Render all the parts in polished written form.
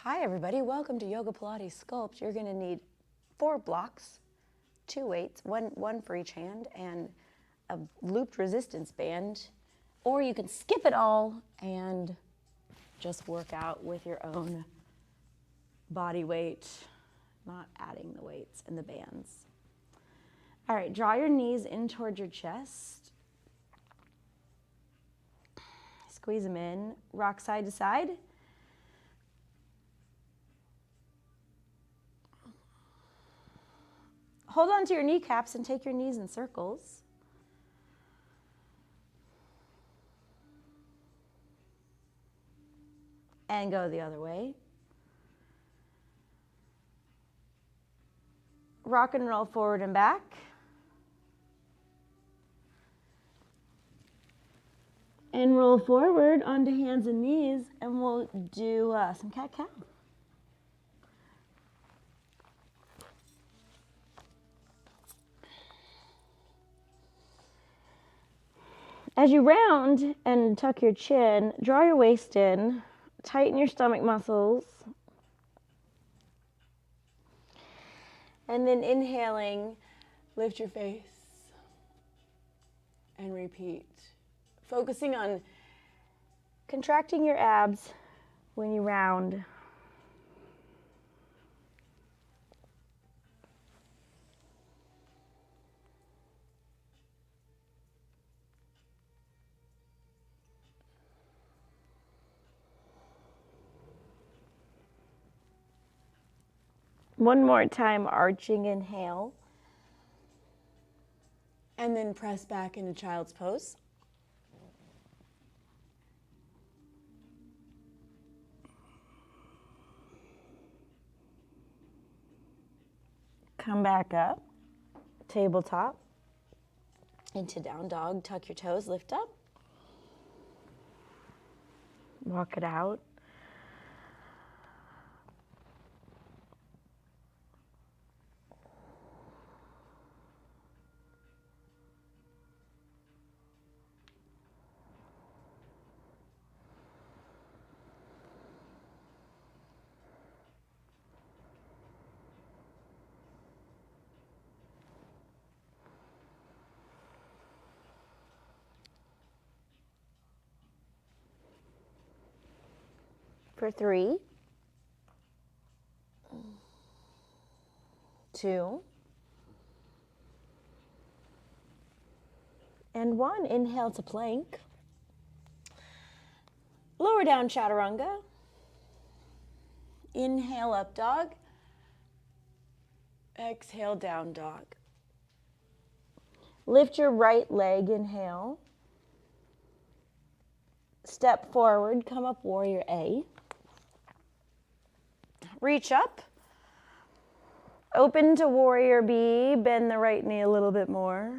Hi everybody, welcome to Yoga Pilates Sculpt. You're going to need 4 blocks, 2 weights, one for each hand, and a looped resistance band. Or you can skip it all and just work out with your own body weight, not adding the weights and the bands. All right, draw your knees in towards your chest. Squeeze them in, rock side to side. Hold on to your kneecaps and take your knees in circles. And go the other way. Rock and roll forward and back. And roll forward onto hands and knees, and we'll do some cat-cow. As you round and tuck your chin, draw your waist in, tighten your stomach muscles, and then inhaling, lift your face, and repeat. Focusing on contracting your abs when you round. One more time, arching inhale. And then press back into child's pose. Come back up, tabletop, into down dog, tuck your toes, lift up. Walk it out. For 3, 2, and 1. Inhale to plank. Lower down chaturanga. Inhale up dog. Exhale down dog. Lift your right leg, inhale. Step forward, come up warrior A. Reach up. Open to warrior B, bend the right knee a little bit more.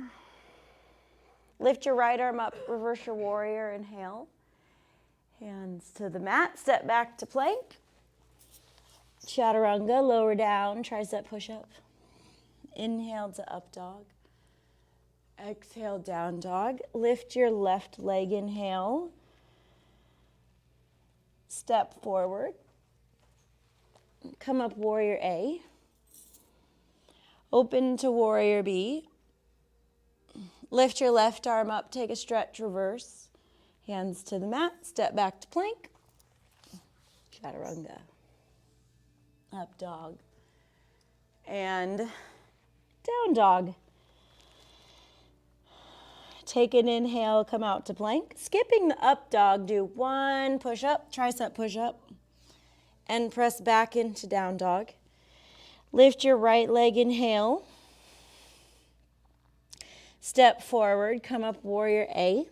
Lift your right arm up, reverse your warrior, inhale. Hands to the mat, step back to plank. Chaturanga, lower down, tricep push-up. Inhale to up dog. Exhale, down dog. Lift your left leg, inhale. Step forward. Come up warrior A. Open to warrior B. Lift your left arm up, take a stretch, reverse. Hands to the mat, step back to plank. Chaturanga. Up dog. And down dog. Take an inhale, come out to plank. Skipping the up dog, do 1 push-up, tricep push-up. And press back into down dog. Lift your right leg, inhale. Step forward, come up warrior A.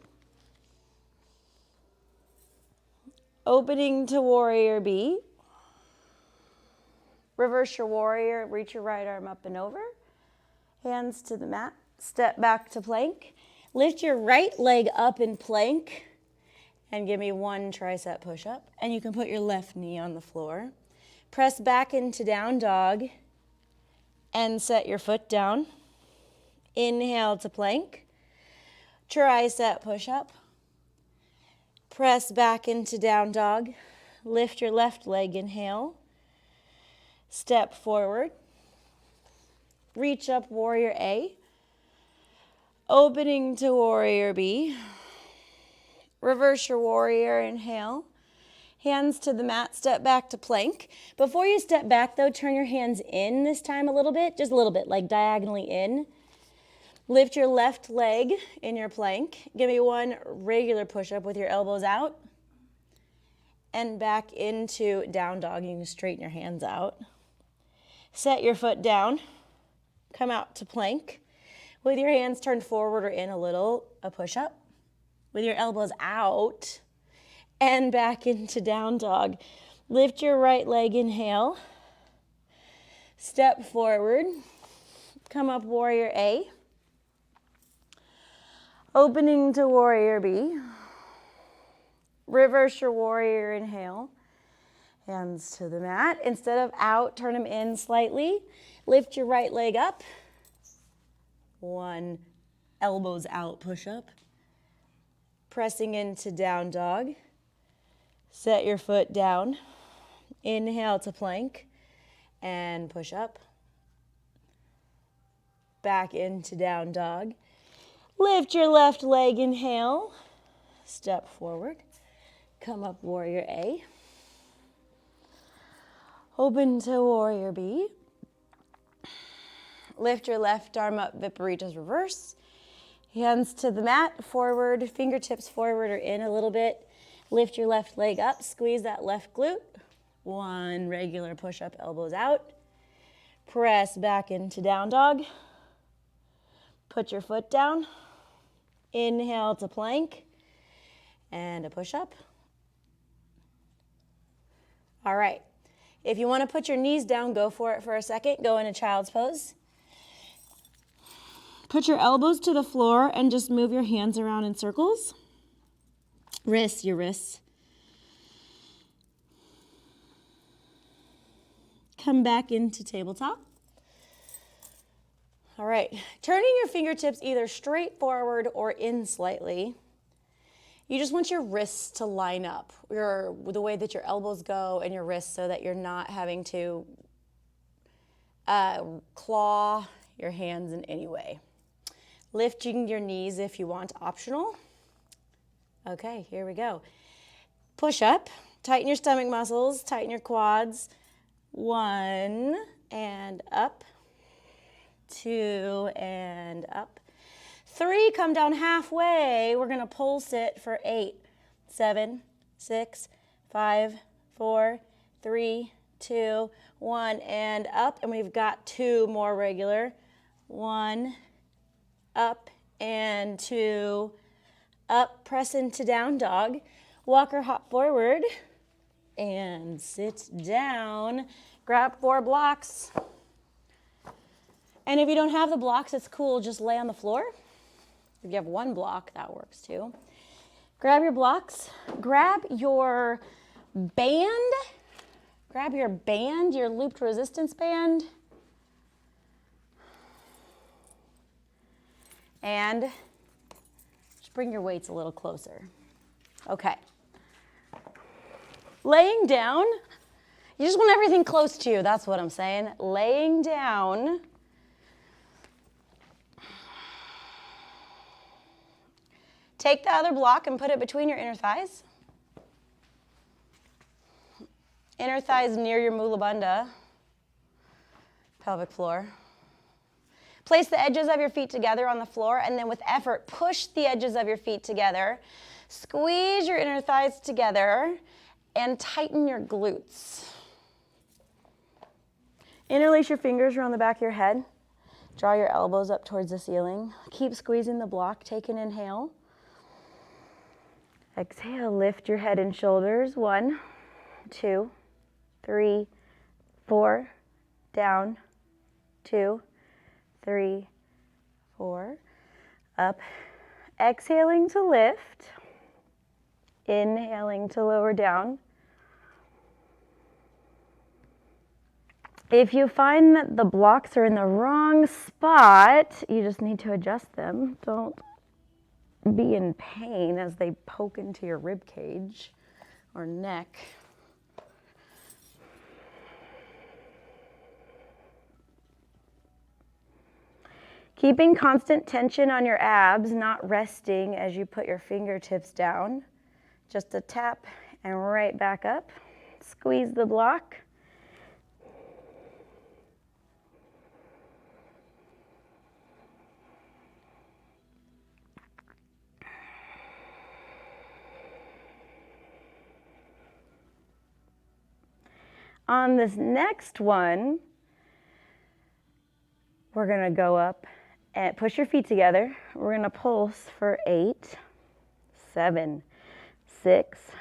Opening to warrior B. Reverse your warrior, reach your right arm up and over. Hands to the mat, step back to plank. Lift your right leg up in plank. And give me 1 tricep push-up. And you can put your left knee on the floor. Press back into down dog. And set your foot down. Inhale to plank. Tricep push-up. Press back into down dog. Lift your left leg, inhale. Step forward. Reach up, warrior A. Opening to warrior B. Reverse your warrior, inhale. Hands to the mat, step back to plank. Before you step back though, turn your hands in this time a little bit, just a little bit, like diagonally in. Lift your left leg in your plank. Give me one regular push-up with your elbows out. And back into down dog. You can straighten your hands out. Set your foot down. Come out to plank. With your hands turned forward or in a little, a push-up. With your elbows out. And back into down dog. Lift your right leg, inhale. Step forward. Come up, warrior A. Opening to warrior B. Reverse your warrior, inhale. Hands to the mat. Instead of out, turn them in slightly. Lift your right leg up. One, elbows out, push up. Pressing into down dog. Set your foot down. Inhale to plank and push up. Back into down dog. Lift your left leg, inhale. Step forward. Come up, warrior A. Open to warrior B. Lift your left arm up, Viparitas reverse. Hands to the mat, forward, fingertips forward or in a little bit. Lift your left leg up, squeeze that left glute. One regular push-up, elbows out. Press back into down dog. Put your foot down. Inhale to plank. And a push-up. All right. If you want to put your knees down, go for it for a second. Go into child's pose. Put your elbows to the floor and just move your hands around in circles. Wrists, your wrists. Come back into tabletop. All right, turning your fingertips either straight forward or in slightly. You just want your wrists to line up, the way that your elbows go and your wrists so that you're not having to claw your hands in any way. Lifting your knees if you want, optional. Okay, here we go. Push up, tighten your stomach muscles, tighten your quads. 1 and up, 2 and up. 3, come down halfway. We're gonna pulse it for 8, 7, 6, 5, 4, 3, 2, 1, and up. And we've got 2 more regular. 1, up, and 2, up. Press into down dog. Walk or hop forward. And sit down. Grab 4 blocks. And if you don't have the blocks, it's cool. Just lay on the floor. If you have 1 block, that works too. Grab your blocks. Grab your band. Grab your band, your looped resistance band. And just bring your weights a little closer. Okay. Laying down, you just want everything close to you, that's what I'm saying. Laying down. Take the other block and put it between your inner thighs. Inner thighs near your mula bandha, pelvic floor. Place the edges of your feet together on the floor and then with effort, push the edges of your feet together. Squeeze your inner thighs together and tighten your glutes. Interlace your fingers around the back of your head. Draw your elbows up towards the ceiling. Keep squeezing the block. Take an inhale. Exhale, lift your head and shoulders. 1, 2, 3, 4. Down. 2, 3, 4. Up. Exhaling to lift. Inhaling to lower down. If you find that the blocks are in the wrong spot, you just need to adjust them. Don't be in pain as they poke into your rib cage or neck. Keeping constant tension on your abs, not resting as you put your fingertips down. Just a tap and right back up. Squeeze the block. On this next one, we're gonna go up and push your feet together. We're gonna pulse for 8, 7, 6,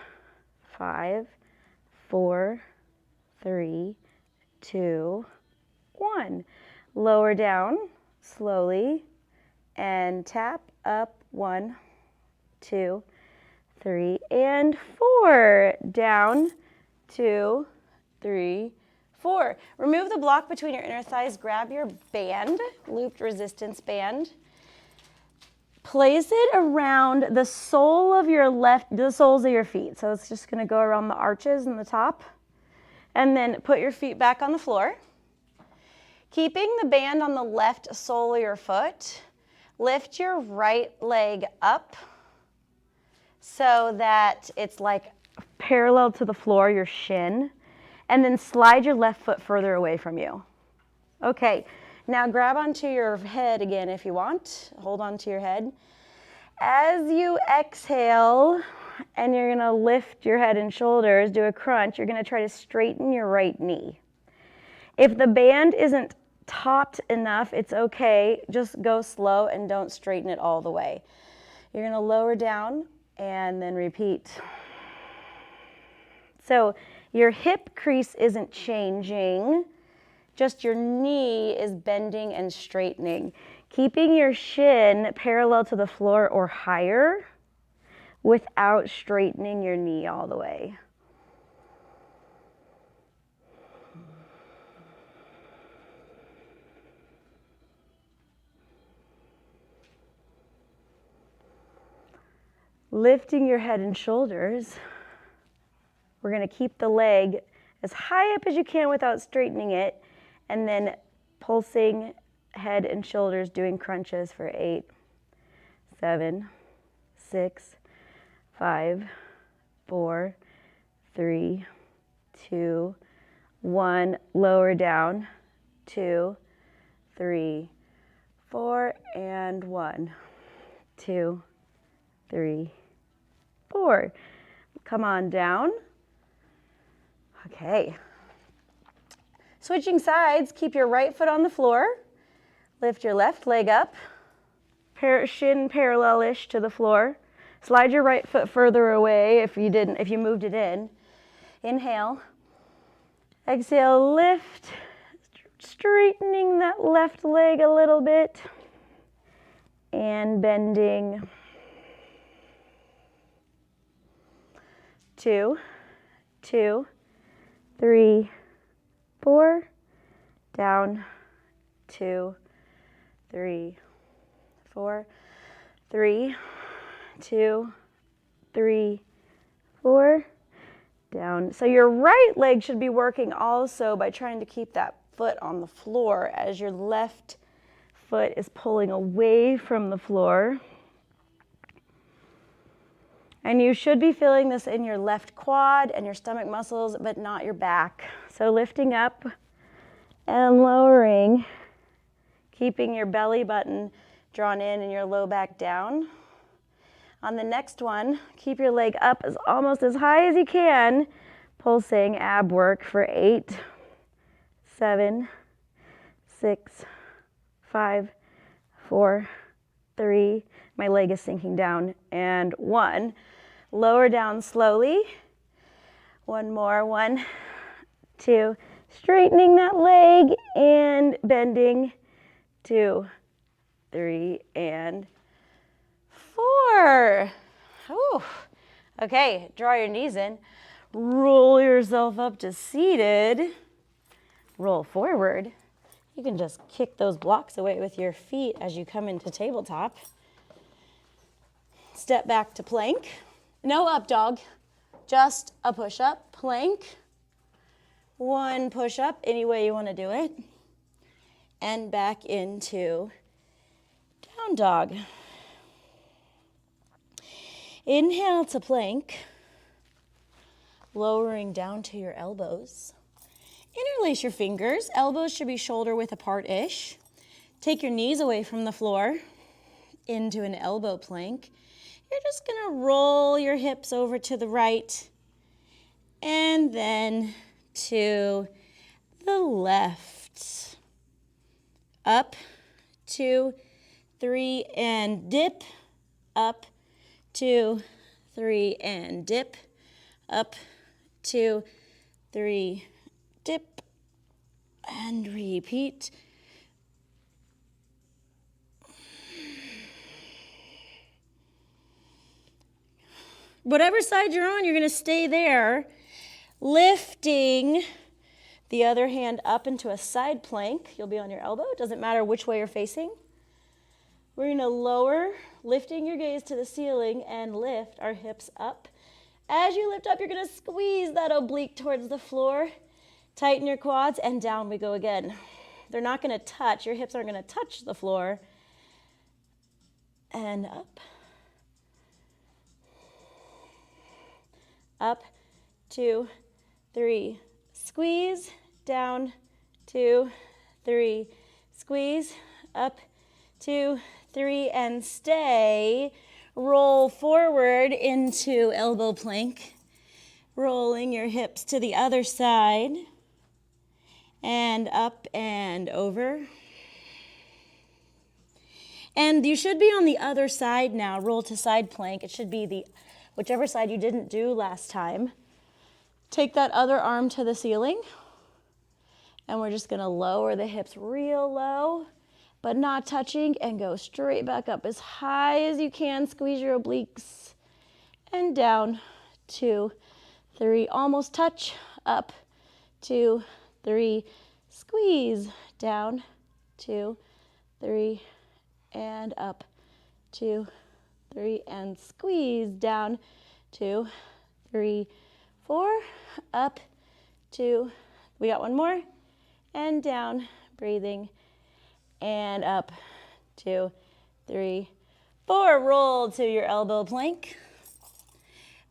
5, 4, 3, 2, 1. Lower down slowly and tap up. 1, 2, 3, and 4. Down, 2, 3, 4. Remove the block between your inner thighs. Grab your band, looped resistance band. Place it around the sole of the soles of your feet. So it's just gonna go around the arches and the top. And then put your feet back on the floor. Keeping the band on the left sole of your foot, lift your right leg up so that it's like parallel to the floor, your shin. And then slide your left foot further away from you. Okay, now grab onto your head again if you want. Hold on to your head. As you exhale, and you're gonna lift your head and shoulders, do a crunch, you're gonna try to straighten your right knee. If the band isn't taut enough, it's okay. Just go slow and don't straighten it all the way. You're gonna lower down and then repeat. So your hip crease isn't changing, just your knee is bending and straightening. Keeping your shin parallel to the floor or higher without straightening your knee all the way. Lifting your head and shoulders. We're gonna keep the leg as high up as you can without straightening it, and then pulsing head and shoulders, doing crunches for 8, 7, 6, 5, 4, 3, 2, 1. Lower down, 2, 3, 4, and 1, 2, 3, 4. Come on down. Okay. Switching sides, keep your right foot on the floor. Lift your left leg up. Shin parallel-ish to the floor. Slide your right foot further away if you moved it in. Inhale. Exhale, lift. Straightening that left leg a little bit. And bending. 2, 2, 3, 4, down, 2, 3, 4, 3, 2, 3, 4, down. So your right leg should be working also by trying to keep that foot on the floor as your left foot is pulling away from the floor. And you should be feeling this in your left quad and your stomach muscles, but not your back. So lifting up and lowering, keeping your belly button drawn in and your low back down. On the next one, keep your leg up almost as high as you can, pulsing ab work for 8, 7, 6, 5, 4, 3, my leg is sinking down, and 1. Lower down slowly. One more, 1, 2. Straightening that leg and bending. 2, 3, and 4. Whew. Okay, draw your knees in. Roll yourself up to seated. Roll forward. You can just kick those blocks away with your feet as you come into tabletop. Step back to plank. No up dog, just a push-up, plank. 1 push-up, any way you want to do it. And back into down dog. Inhale to plank, lowering down to your elbows. Interlace your fingers. Elbows should be shoulder width apart-ish. Take your knees away from the floor into an elbow plank. You're just gonna roll your hips over to the right and then to the left. Up, 2, 3, and dip. Up, 2, 3, and dip. Up, 2, 3, dip, and repeat. Whatever side you're on, you're going to stay there, lifting the other hand up into a side plank. You'll be on your elbow. It doesn't matter which way you're facing. We're going to lower, lifting your gaze to the ceiling, and lift our hips up. As you lift up, you're going to squeeze that oblique towards the floor. Tighten your quads, and down we go again. They're not going to touch. Your hips aren't going to touch the floor. And up. Up, 2, 3, squeeze, down, 2, 3, squeeze, up, 2, 3, and stay. Roll forward into elbow plank, rolling your hips to the other side, and up and over. And you should be on the other side now. Roll to side plank. It should be the whichever side you didn't do last time. Take that other arm to the ceiling, and we're just gonna lower the hips real low, but not touching, and go straight back up as high as you can. Squeeze your obliques, and down, 2, 3, almost touch, up, 2, 3, squeeze, down, 2, 3, and up, 2, 3, and squeeze, down, 2, 3, 4, up, 2, we got one more, and down, breathing, and up, 2, 3, 4, roll to your elbow plank.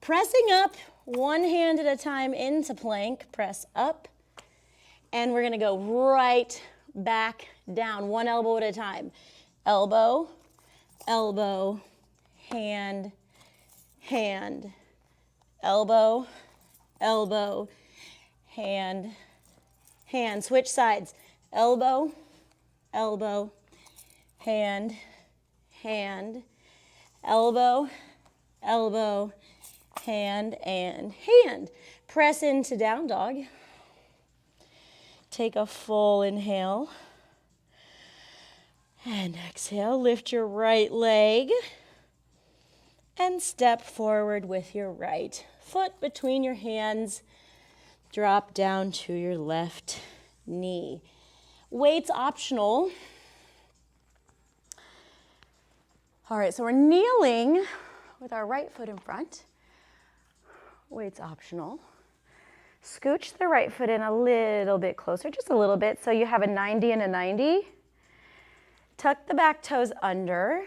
Pressing up, one hand at a time into plank, press up, and we're gonna go right back down, one elbow at a time. Elbow, elbow, hand, hand, elbow, elbow, hand, hand. Switch sides. Elbow, elbow, hand, hand, elbow, elbow, hand, and hand. Press into down dog. Take a full inhale. And exhale, lift your right leg and step forward with your right foot between your hands. Drop down to your left knee. Weights optional. All right, so we're kneeling with our right foot in front. Weights optional. Scooch the right foot in a little bit closer, just a little bit, so you have a 90 and a 90. Tuck the back toes under.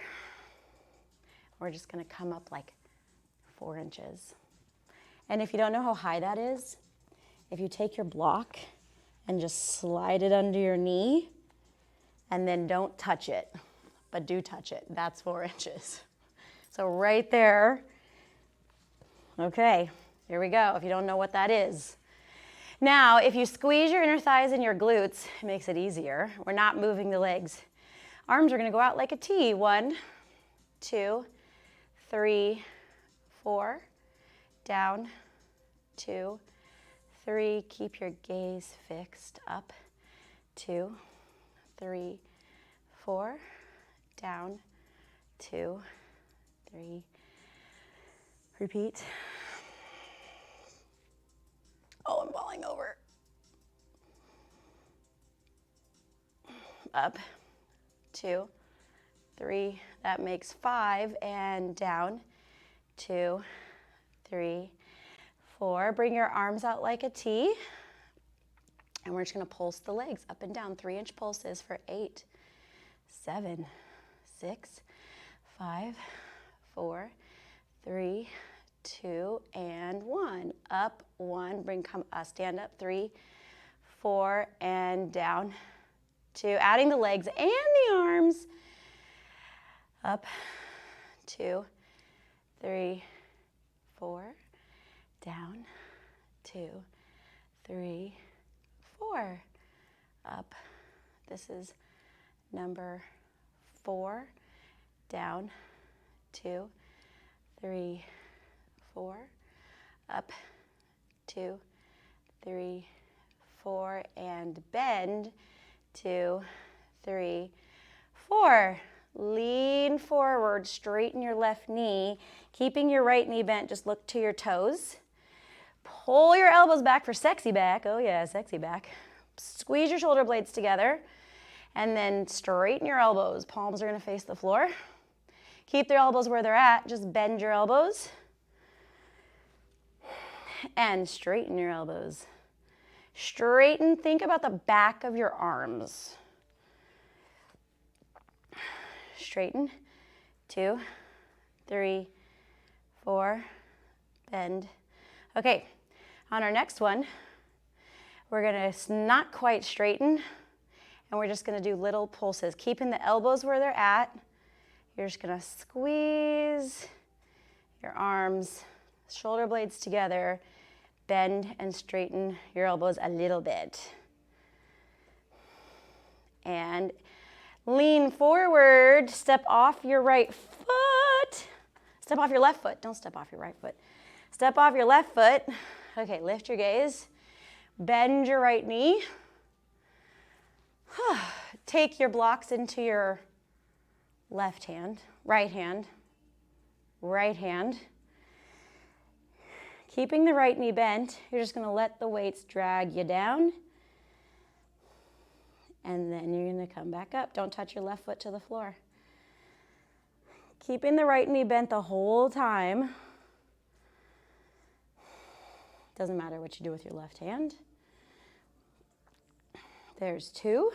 We're just gonna come up like 4 inches. And if you don't know how high that is, if you take your block and just slide it under your knee, and then don't touch it, but do touch it, that's 4 inches. So right there, okay, here we go, if you don't know what that is. Now, if you squeeze your inner thighs and your glutes, it makes it easier. We're not moving the legs. Arms are gonna go out like a T. 1, 2, 3, 4, down, 2, 3, keep your gaze fixed, up, 2, 3, 4, down, 2, 3, repeat. Oh, I'm falling over. Up, 2, 3, that makes 5, and down, 2, 3, 4. Bring your arms out like a T, and we're just gonna pulse the legs up and down, 3-inch pulses for 8, 7, 6, 5, 4, 3, 2, and 1. Up, 1, stand up, 3, 4, and down, 2. Adding the legs and the arms. Up, 2, 3, 4, down, 2, 3, 4. Up. This is number 4, down, 2, 3, 4, up, 2, 3, 4, and bend, 2, 3, 4. Lean forward, straighten your left knee, keeping your right knee bent, just look to your toes. Pull your elbows back for sexy back. Oh yeah, sexy back. Squeeze your shoulder blades together, and then straighten your elbows. Palms are gonna face the floor. Keep their elbows where they're at, just bend your elbows. And straighten your elbows. Straighten, think about the back of your arms. Straighten, 2, 3, 4, bend. Okay, on our next one, we're gonna not quite straighten, and we're just gonna do little pulses, keeping the elbows where they're at. You're just gonna squeeze your arms, shoulder blades together, bend and straighten your elbows a little bit. And lean forward, step off your right foot. Step off your left foot, don't step off your right foot. Step off your left foot. Okay, lift your gaze. Bend your right knee. Take your blocks into your left hand, right hand, right hand. Keeping the right knee bent, you're just gonna let the weights drag you down. And then you're gonna come back up. Don't touch your left foot to the floor. Keeping the right knee bent the whole time. Doesn't matter what you do with your left hand. There's 2.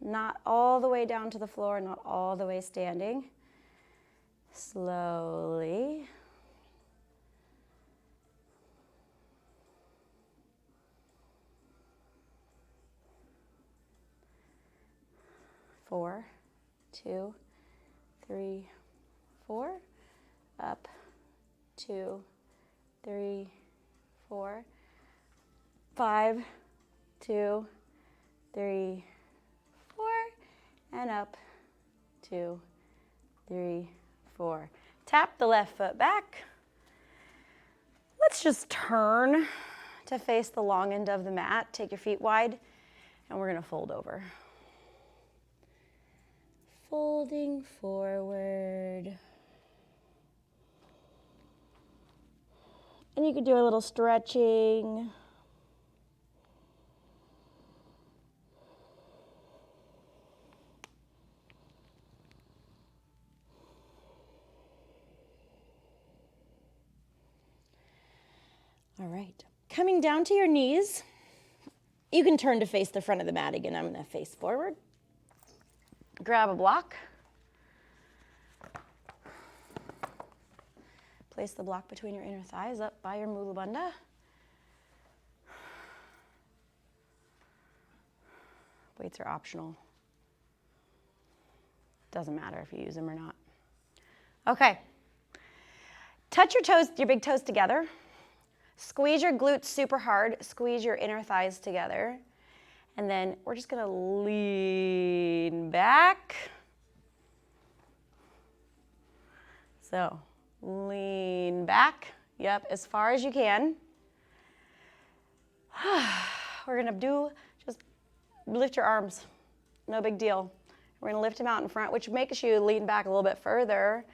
Not all the way down to the floor, not all the way standing. Slowly. 4, 2, 3, 4. Up, 2, 3, 4. 5, 2, 3, 4. And up, 2, 3, 4. Tap the left foot back. Let's just turn to face the long end of the mat. Take your feet wide, and we're gonna fold over. Folding forward. And you could do a little stretching. All right, coming down to your knees, you can turn to face the front of the mat again. I'm gonna face forward. Grab a block. Place the block between your inner thighs up by your mula bandha. Weights are optional. Doesn't matter if you use them or not. Okay. Touch your toes, your big toes together. Squeeze your glutes super hard. Squeeze your inner thighs together. And then we're just gonna lean back. So, lean back. Yep, as far as you can. We're gonna just lift your arms. No big deal. We're gonna lift them out in front, which makes you lean back a little bit further,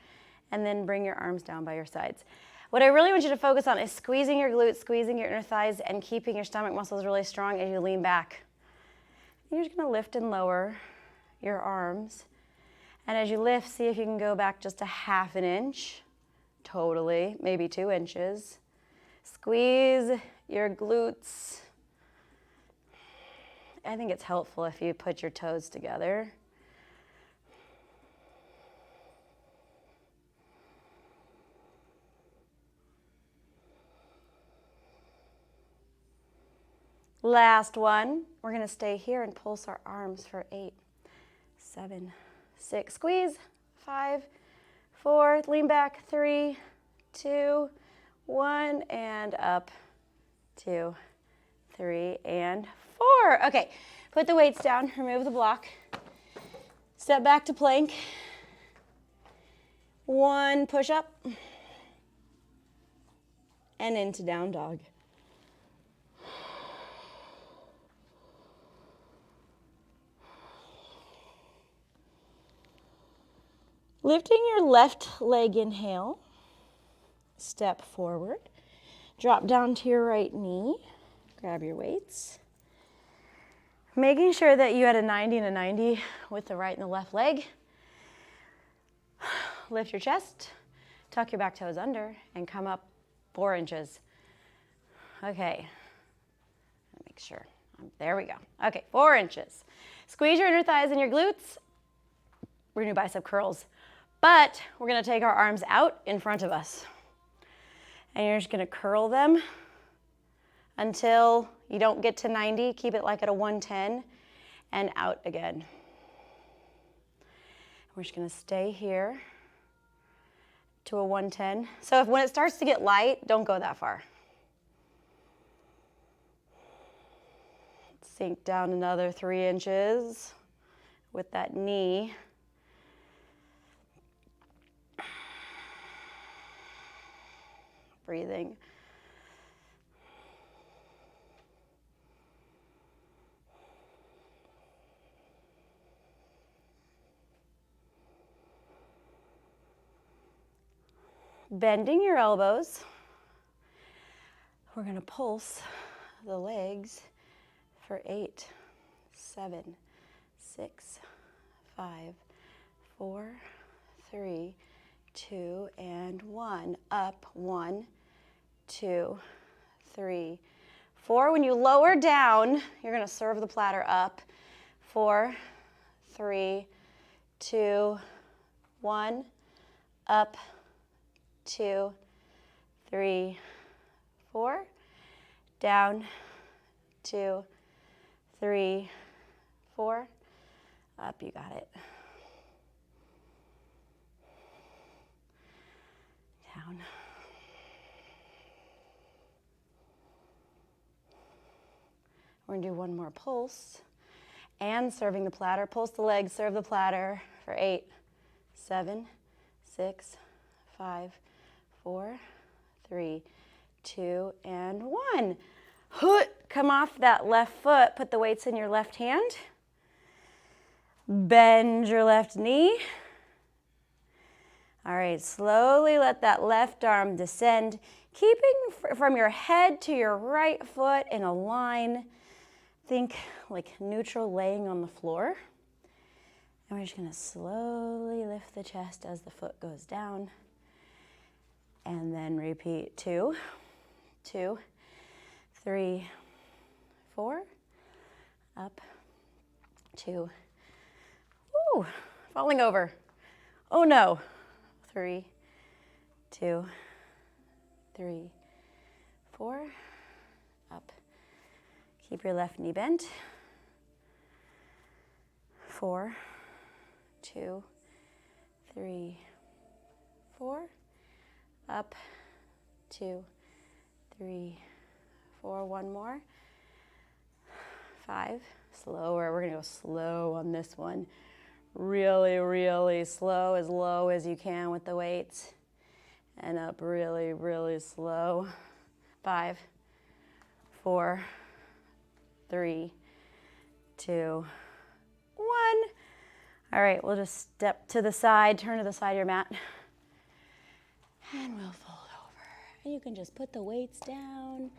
and then bring your arms down by your sides. What I really want you to focus on is squeezing your glutes, squeezing your inner thighs, and keeping your stomach muscles really strong as you lean back. You're just gonna lift and lower your arms. And as you lift, see if you can go back just a ½ inch. Totally, maybe 2 inches. Squeeze your glutes. I think it's helpful if you put your toes together. Last one. We're gonna stay here and pulse our arms for 8, 7, 6, squeeze, 5, 4, lean back, 3, 2, 1, and up, 2, 3, and 4. Okay, put the weights down, remove the block. Step back to plank. 1 push-up. And into down dog. Lifting your left leg, inhale. Step forward. Drop down to your right knee. Grab your weights. Making sure that you had a 90 and a 90 with the right and the left leg. Lift your chest, tuck your back toes under, and come up 4 inches. Okay, make sure. There we go. Okay, 4 inches. Squeeze your inner thighs and your glutes. We're gonna do bicep curls, but we're gonna take our arms out in front of us. And you're just gonna curl them until you don't get to 90. Keep it like at a 110 and out again. We're just gonna stay here to a 110. So when it starts to get light, don't go that far. Sink down another 3 inches with that knee. Breathing. Bending your elbows. We're going to pulse the legs for 8, 7, 6, 5, 4, 3, 2, and 1. Up, 1, 2, 3, 4. When you lower down, you're going to serve the platter up. 4, 3, 2, 1. Up, 2, 3, 4. Down, 2, 3, 4. Up, you got it. Down. We're going to do one more pulse. And serving the platter. Pulse the legs, serve the platter for 8, 7, 6, 5, 4, 3, 2, and 1. Come off that left foot. Put the weights in your left hand. Bend your left knee. All right, slowly let that left arm descend, keeping from your head to your right foot in a line. Think like neutral laying on the floor. And we're just gonna slowly lift the chest as the foot goes down. And then repeat 2, 2, 3, 4. Up, 2. Woo, falling over. Oh no. 3, 2, 3, 4. Up. Keep your left knee bent. 4, 2, 3, 4. Up, 2, 3, 4. One more. 5. Slower. We're going to go slow on this one. Really, really slow, as low as you can with the weights. And up really, really slow. 5, 4, 3, 2, 1. All right, we'll just step to the side, turn to the side of your mat. And we'll fold over. And you can just put the weights down.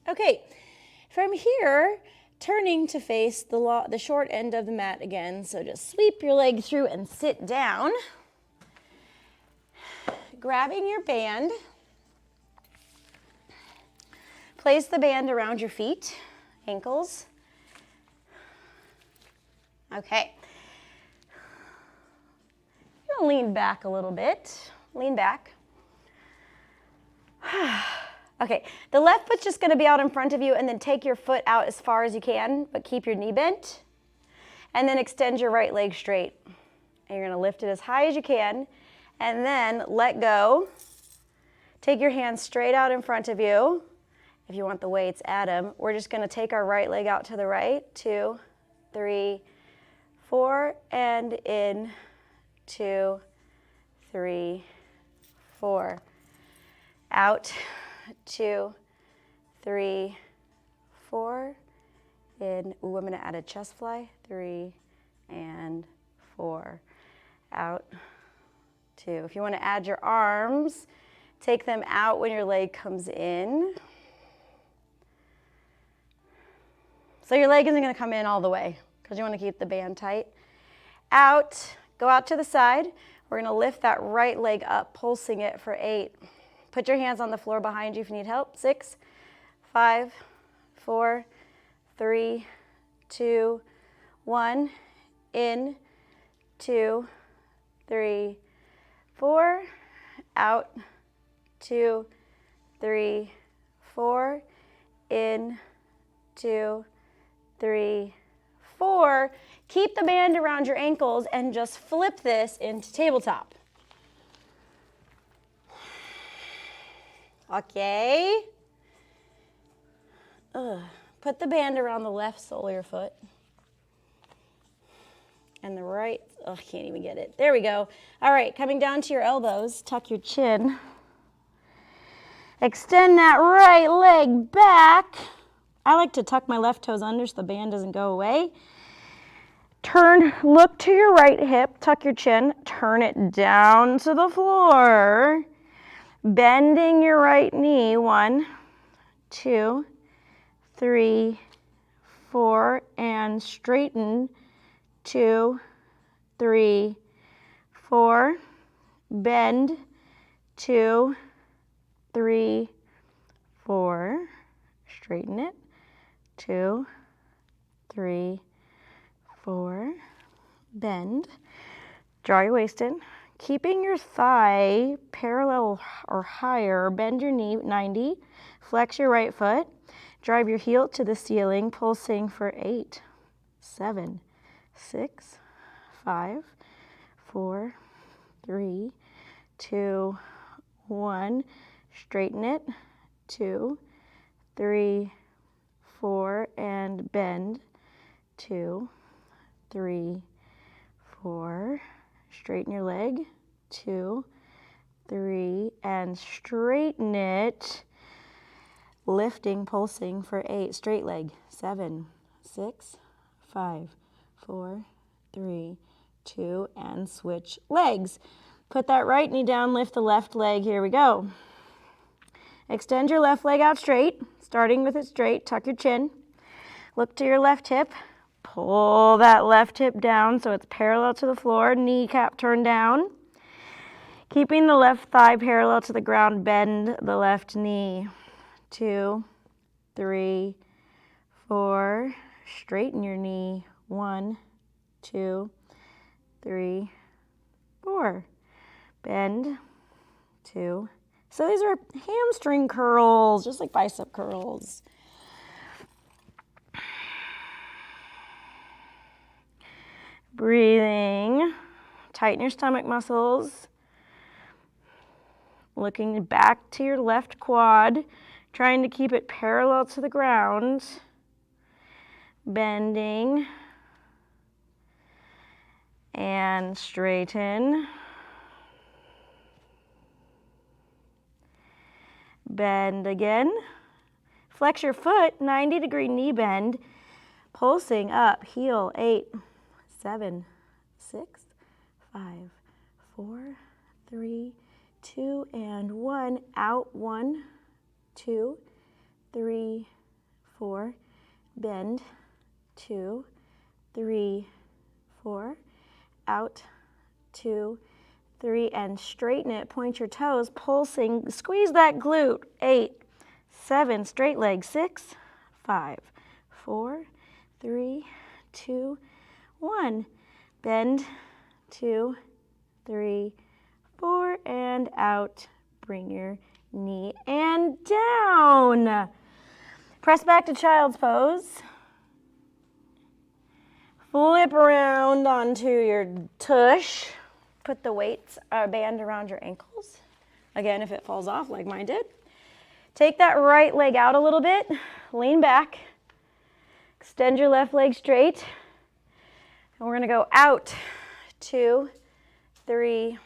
Okay, from here, turning to face the short end of the mat again. So just sweep your leg through and sit down. Grabbing your band. place the band around your feet, ankles. Okay. You're gonna lean back a little bit. Lean back. Okay, the left foot's just gonna be out in front of you, and then take your foot out as far as you can, but keep your knee bent. And then extend your right leg straight. And you're gonna lift it as high as you can, and then let go. Take your hands straight out in front of you. If you want the weights, add them. We're just gonna take our right leg out to the right. 2, 3, 4, and in. 2, 3, 4. Out. 2, 3, 4. In. Ooh, I'm gonna add a chest fly. 3 and 4. Out. 2. If you want to add your arms, take them out when your leg comes in. So your leg isn't going to come in all the way because you want to keep the band tight. Out. Go out to the side. We're going to lift that right leg up, pulsing it for 8. Put your hands on the floor behind you if you need help. 6, 5, 4, 3, 2, 1. In. 2, 3, 4. Out. 2, 3, 4. In. 2, 3, 4. Keep the band around your ankles and just flip this into tabletop. Okay. Put the band around the left sole of your foot. And the right, oh, I can't even get it. There we go. All right, coming down to your elbows, tuck your chin. Extend that right leg back. I like to tuck my left toes under so the band doesn't go away. Turn, look to your right hip, tuck your chin, turn it down to the floor. Bending your right knee, 1, 2, 3, 4, and straighten, 2, 3, 4, bend, 2, 3, 4, straighten it, 2, 3, 4, bend, draw your waist in, keeping your thigh parallel or higher, bend your knee 90, flex your right foot, drive your heel to the ceiling, pulsing for 8, 7, 6, 5, 4, 3, 2, 1, straighten it, 2, 3, 4, and bend, 2, 3, 4, straighten your leg, 2, 3, and straighten it, lifting, pulsing for 8, straight leg, 7, 6, 5, 4, 3, 2, and switch legs. Put that right knee down, lift the left leg, here we go. Extend your left leg out straight, starting with it straight, tuck your chin, look to your left hip, pull that left hip down so it's parallel to the floor, kneecap turned down. Keeping the left thigh parallel to the ground, bend the left knee. 2, 3, 4, straighten your knee. 1, 2, 3, 4. Bend. 2. So these are hamstring curls, just like bicep curls. Breathing. Tighten your stomach muscles. Looking back to your left quad, trying to keep it parallel to the ground. Bending. And straighten. Bend again. Flex your foot, 90-degree knee bend. Pulsing up, heel, 8, 7, 6, 5, 4, 3, 2, and 1. Out, 1, 2, 3, 4. Bend, 2, 3, 4. Out, 2, 3, and straighten it. Point your toes, pulsing. Squeeze that glute. 8, 7, straight leg, 6, 5, 4, 3, 2, 1. Bend, 2, 3, 4, and out. Bring your knee and down. Press back to child's pose. Flip around onto your tush. Put the weights band around your ankles. Again, if it falls off like mine did. Take that right leg out a little bit. Lean back. Extend your left leg straight. And we're going to go out. 2, 3,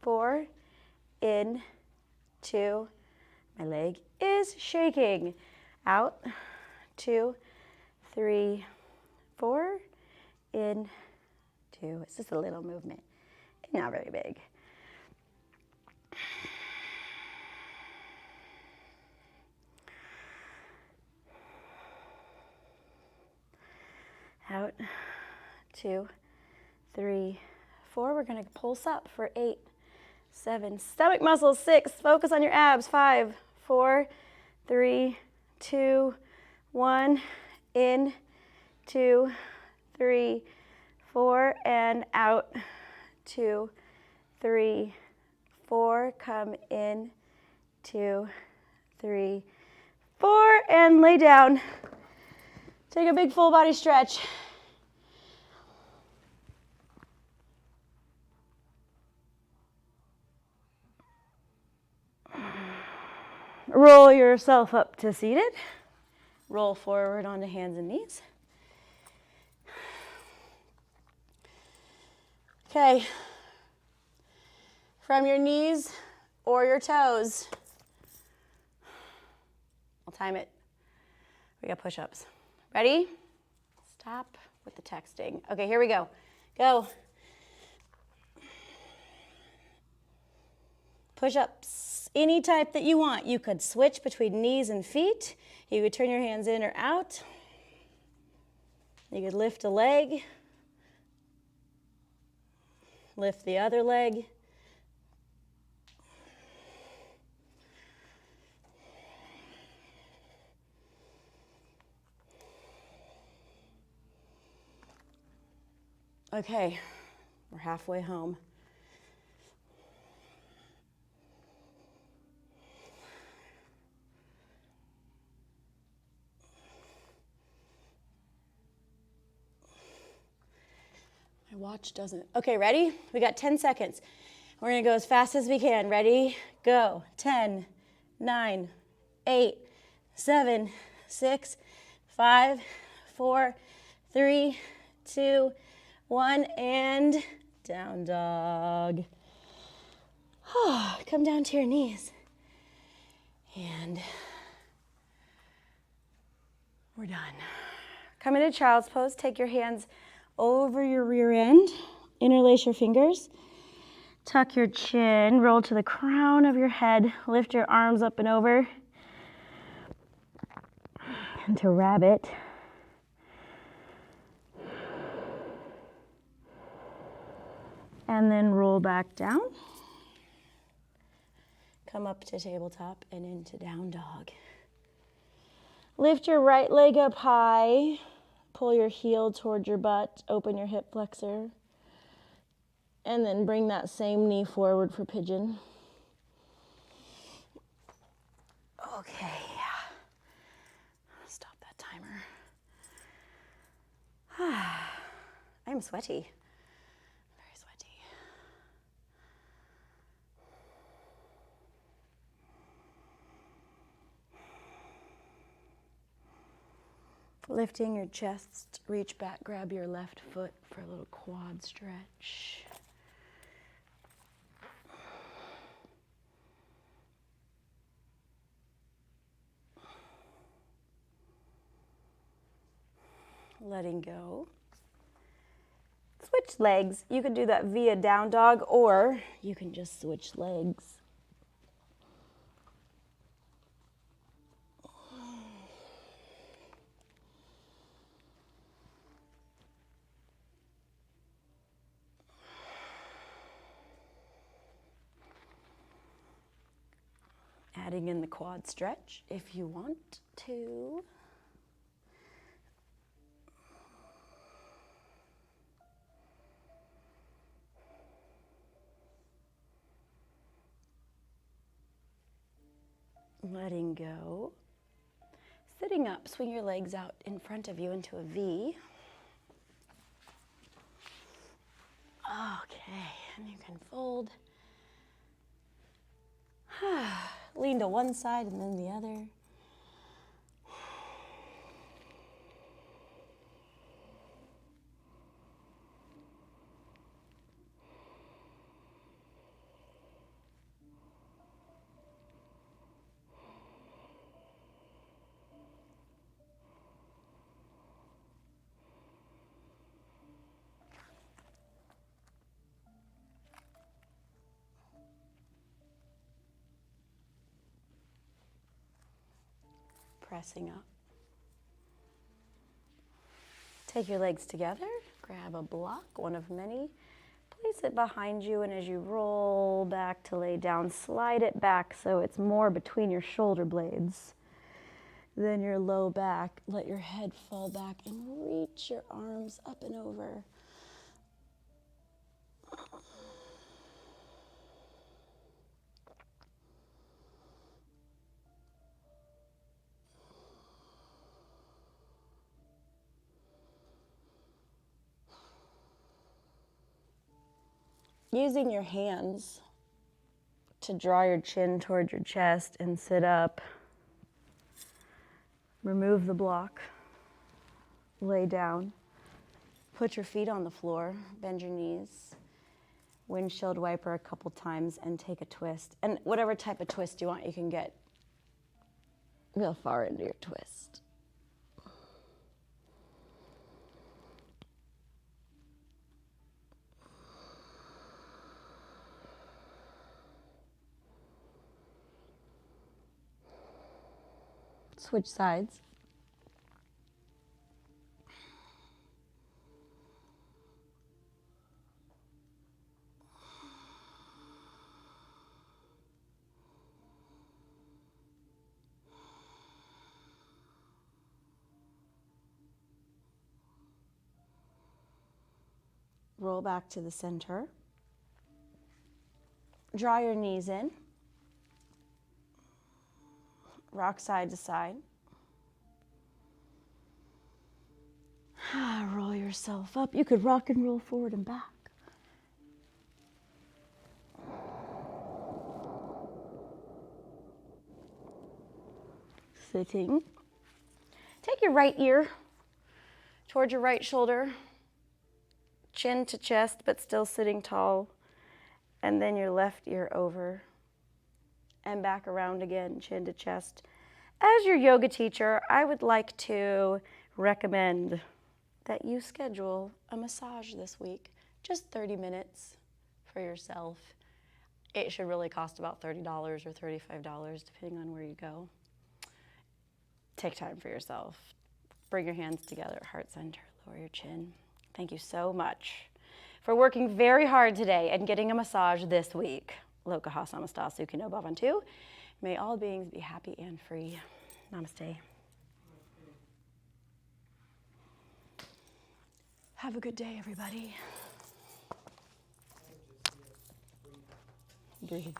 4. In, 2. My leg is shaking. Out. 2, 3, 4. In, 2. It's just a little movement. Not very big. Out. 2, 3, 4. We're going to pulse up for 8, 7. Stomach muscles, 6. Focus on your abs, 5, 4, 3, 2, 1. In, 2, 3, 4, and out. 2, 3, 4. Come in. 2, 3, 4, and lay down. Take a big full body stretch. Roll yourself up to seated. Roll forward onto hands and knees. Okay. From your knees or your toes. I'll time it. We got push-ups. Ready? Stop with the texting. Okay, here we go. Go. Push-ups, any type that you want. You could switch between knees and feet. You could turn your hands in or out. You could lift a leg. Lift the other leg. Okay, we're halfway home. My watch doesn't. Okay, ready? We got 10 seconds. We're gonna go as fast as we can. Ready? Go. 10, 9, 8, 7, 6, 5, 4, 3, 2, 1, and down dog. Come down to your knees. And we're done. Come into child's pose. Take your hands over your rear end. Interlace your fingers. Tuck your chin. Roll to the crown of your head. Lift your arms up and over. Into rabbit. And then roll back down. Come up to tabletop and into down dog. Lift your right leg up high. Pull your heel toward your butt. Open your hip flexor. And then bring that same knee forward for pigeon. Okay. Stop that timer. I'm sweaty. Very sweaty. Lifting your chest, reach back, grab your left foot for a little quad stretch. Letting go. Switch legs. You could do that via down dog, or you can just switch legs. adding in the quad stretch if you want to. Letting go. Sitting up, swing your legs out in front of you into a V. Okay, and you can fold. Lean to one side and then the other. Pressing up. Take your legs together, grab a block, one of many, place it behind you, and as you roll back to lay down, slide it back so it's more between your shoulder blades. Then your low back, let your head fall back and reach your arms up and over. Using your hands to draw your chin toward your chest and sit up. Remove the block. Lay down. Put your feet on the floor. Bend your knees. Windshield wiper a couple times and take a twist. And whatever type of twist you want, you can get real far into your twist. Switch sides. Roll back to the center. Draw your knees in. Rock side to side. Roll yourself up. You could rock and roll forward and back. Sitting. Take your right ear towards your right shoulder. Chin to chest, but still sitting tall. And then your left ear over. And back around again, chin to chest. As your yoga teacher, I would like to recommend that you schedule a massage this week. Just 30 minutes for yourself. It should really cost about $30 or $35, depending on where you go. Take time for yourself. Bring your hands together, heart center, lower your chin. Thank you so much for working very hard today and getting a massage this week. Lokaha samasta sukhino bhavantu. May all beings be happy and free. Namaste. Have a good day, everybody. Breathe.